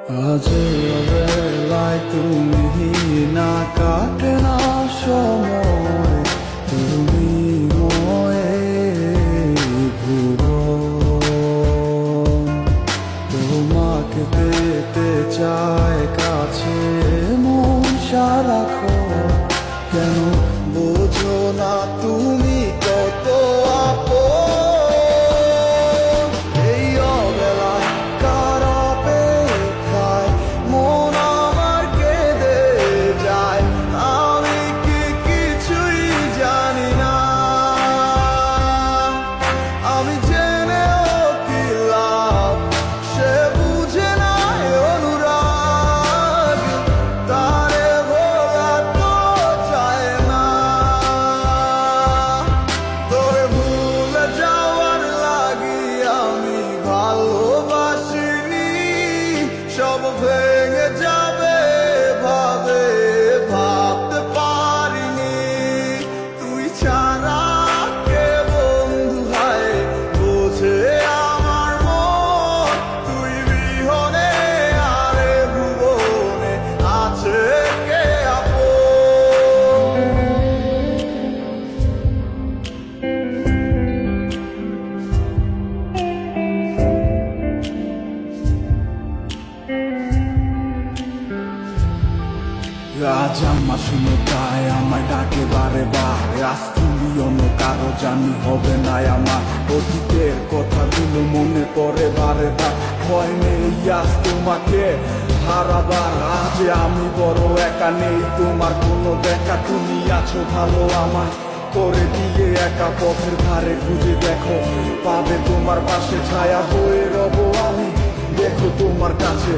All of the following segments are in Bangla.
আজ বেলায় তুমি না কাটে না সময়, তুমি ময়ে ভুবন। তোমাকে পেতে চায় কাছে মন সারাক্ষণ, কেন বোঝো না তুমি কত আপন। এই অবেলায় কার অপেক্ষায় মন আমার কেঁদে যায়, আমি কি কিছুই জানি না। আমি জেনেও কি লাভ, সে বুঝে না অনুরাগ, তারে ভোলা তো চায় না। তোরে ভুলে যাওয়ার লাগি আমি ভালোবাসিনি, সব ভেঙে যাবে ভাবে ভাবতে পারিনি। তুই ছাড়া কে বন্ধু হয় বোঝে আমার মন, তুই বিহনে আরে ভুবনে আছে কে আপন। আজ আমার শুনে তাই আমায় ডাকে বারে বারে, আজ তুমি অন্য কারো জানি হবে না আমার। অতীতের কথাগুলো মনে পড়ে বারে বার, ভয় নেই আজ তোমাকে হারাবার। আজ আমি বড় একা, নেই তোমার কোনো দেখা, তুমি আছো ভালো আমায় করে দিয়ে একা। পথের ধারে খুঁজে দেখো, পাবে তোমার পাশে ছায়া হয়ে রব আমি। দেখো তোমার কাছে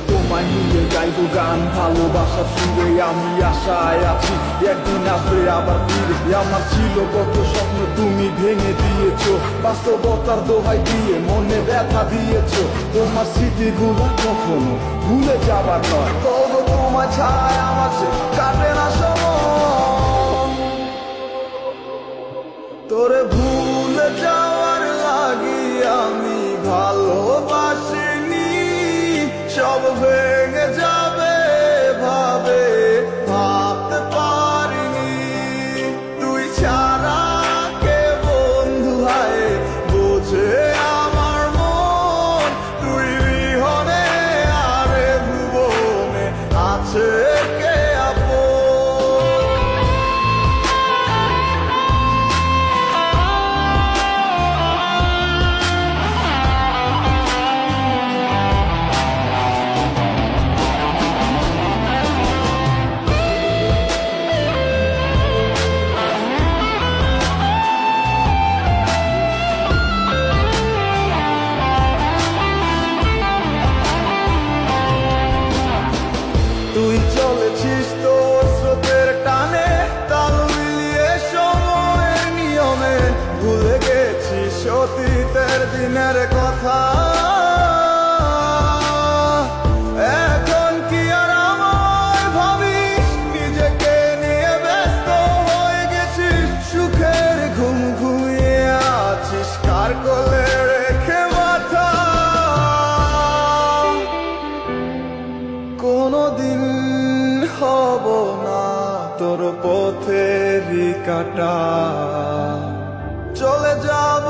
তোমায় নিয়ে গাইবো গান, ভালোবাসার সুরে আমি আশায় আছি একদিন আসবে আবার ফিরে। আমার ছিল কত স্বপ্ন তুমি ভেঙে দিয়েছো, বাস্তবতার দোহাই দিয়ে মনে ব্যথা দিয়েছো। তোমার স্মৃতিগুলো কখনো ভুলে যাবার নয়, তবু তোমার ছাড়াই আমার সে কাটে না সময়। তোরে ভুলে যাওয়ার লাগি আমি ভালোবাসিনি, সব ভেঙে যাবে ভাবে ভাবতে পারিনি। তুই ছাড়া কে বন্ধু হয় বোঝে আমার মন, তুই বিহনে আরে ভুবনে আছে কে আপন। তুই চলেছিস তোর স্রোতের টানে, তাল মিলিয়ে সময়ের নিয়মে, ভুলে গেছিস অতীতের দিনের কথা। এখন কি আর আমায় ভাবিস, নিজেকে নিয়ে ব্যস্ত হয়ে গেছিস, সুখের ঘুম ঘুমিয়ে আছিস কার কোলে রেখে মাথা। কোনদিন হব না তোর পথেরই কাটা, চলে যাও